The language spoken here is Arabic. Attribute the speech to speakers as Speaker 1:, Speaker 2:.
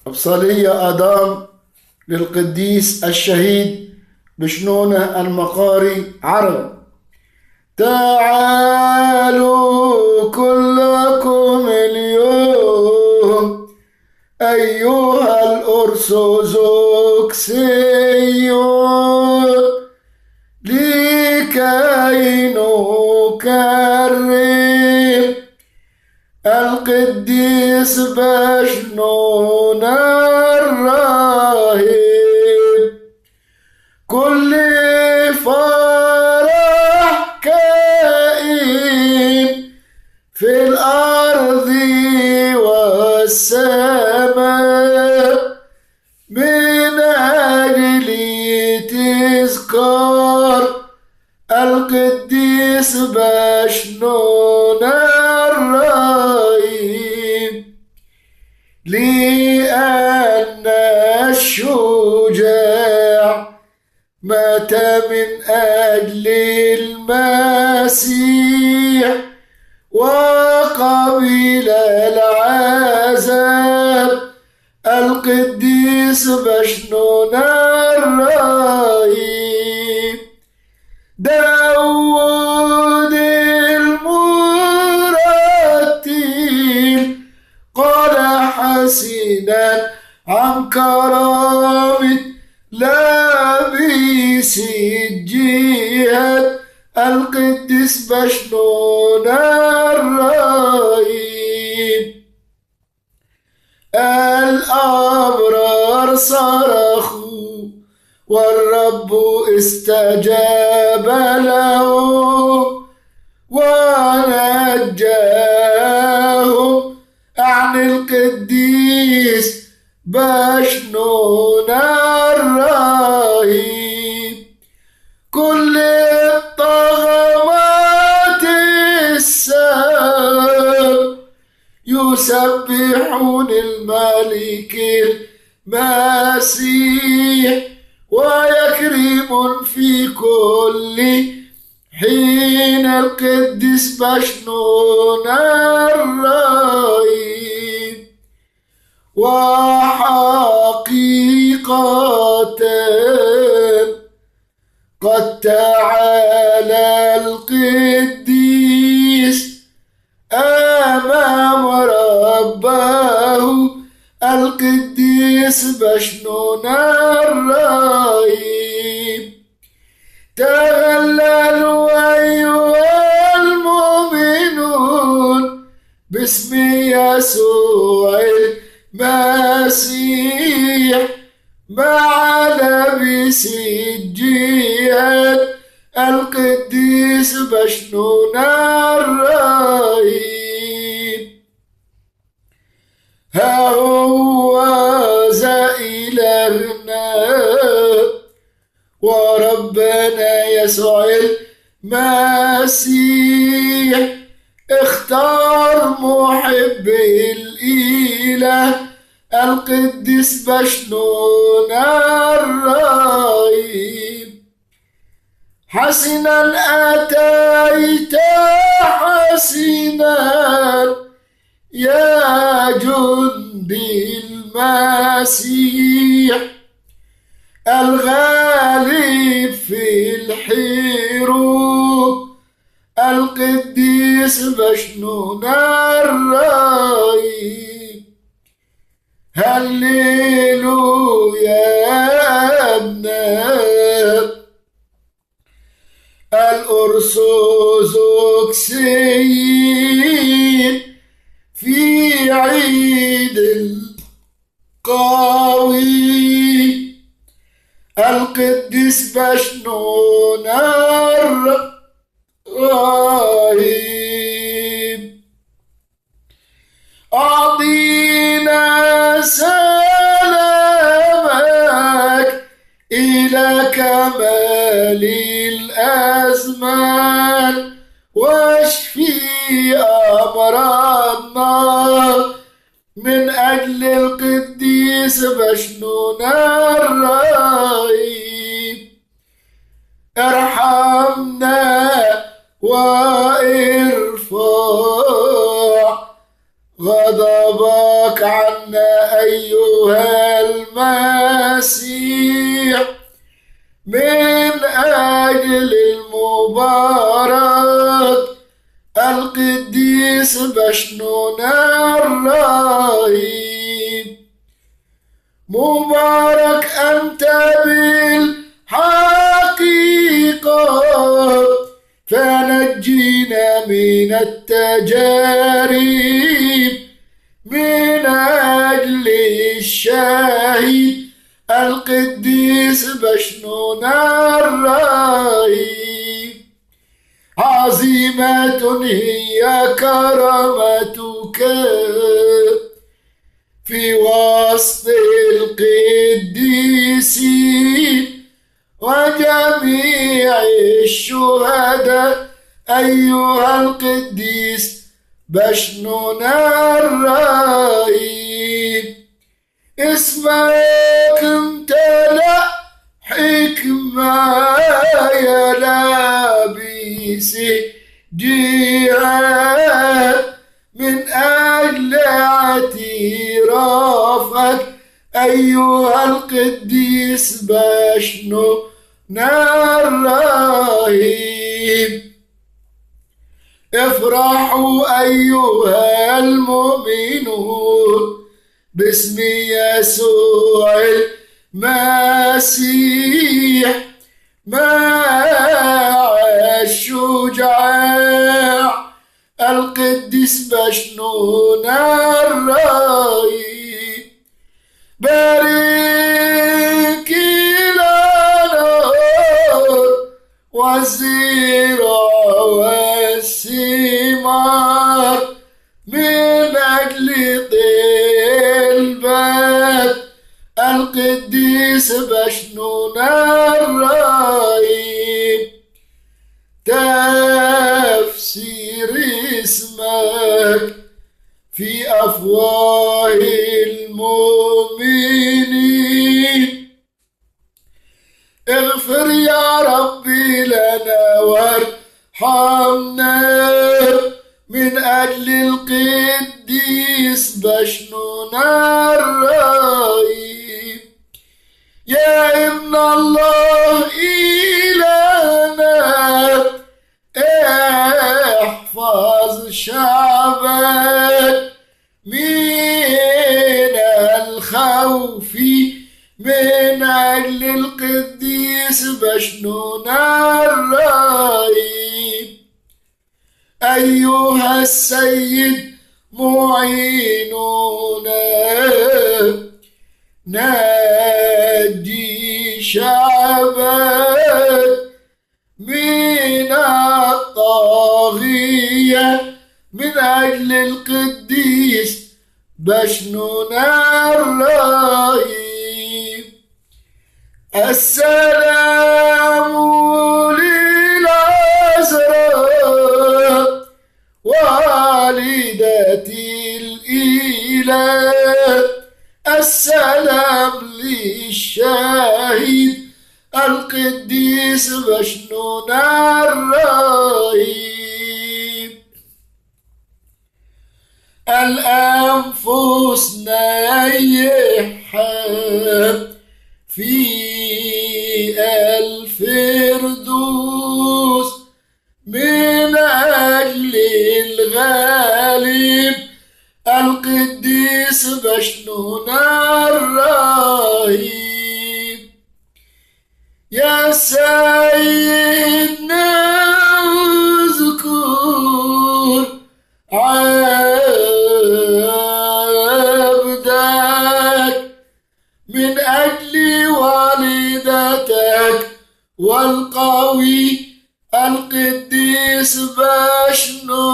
Speaker 1: بصلية أدام للقديس الشهيد بشنونة المقاري عرب. تعالوا كلكم اليوم أيها الأرثوذكسيون لكي نكرم القديس بشنون الراهب. كل فرح كائن في الأرض والسماء من أجل تذكار القديس بشنون الراهب، لأن الشجاع مات من أجل المسيح وقبل العذاب. القديس بشنون الراهب داود المرتل قال حسنا عن كرامة لابس الجهاد القديس بشنون الراهب. الأبرار صرخوا والرب استجاب لهم ونجاهم عن القديس بشنون الراهب. كل الطغمات السبع يسبحون الملك المسيح ويكرمون في كل حين القديس بشنون الراهب. وحقيقة قد تعالى القديس أمام ربه القديس بشنون الراهب. تهللوا أيها المؤمنون باسم يسوع المسيح مع لابس الجهاد القديس بشنون الراهب. ها هو ذا إلهنا وربنا يسوع المسيح اختار محب الإله القديس بشنون الراهب. حسنا أتيت حسنا يا جندي المسيح الغالب في الحروب القديس بشنون الراهب. هللويا يا ابناء الأرثوذكسيين في عيد القوي القديس بشنون الراهب. أعطينا سلامك إلى كمال الأزمان واشفي أمراضنا من أجل القديس بشنون الراهب. ارحمنا وارفع غضبك اشفق عنا أيها المسيح من أجل المبارك القديس بشنونا الرهيب. مبارك أنت بالحقيقة، فنجينا من التجارب من أجل الشهيد القديس بشنونا الرهيب. عظيمة هي كرامتك في وسط القديسين وجميع الشهداء أيها القديس بشنونا الرهيب. اسمك امتلأ حكمة يا لابس جهاد من أجل اعترافك أيها القديس بشنونا الرهيب. افرحوا أيها المؤمنون باسم يسوع المسيح مع الشجاع القديس بشنونا الرهيب. بارك الأنهار والزرع والثمار من أجل طلبات القديس بشنونا الرهيب. تفسير اسمك في أفواه المؤمنين. اغفر يا ربي لنا وارحمنا من أجل القديس بشنونا الرهيب. يا ابن الله إلهنا احفظ شعبك من الخوف من أجل القديس بشنونا الرهيب. أيها السيد معيننا ناجي شعبك من الطاغية من أجل القديس بشنونا الرهيب. السلام للعذراء والدة الإله. السلام للشهيد القديس بشنونا الرهيب. الأنفس نيحة في الفردوس من أجل الغالب القديس بشنونا الرهيب. يا سيدنا اذكر عبدك من أجل والدتك والقوي القديس بشنونا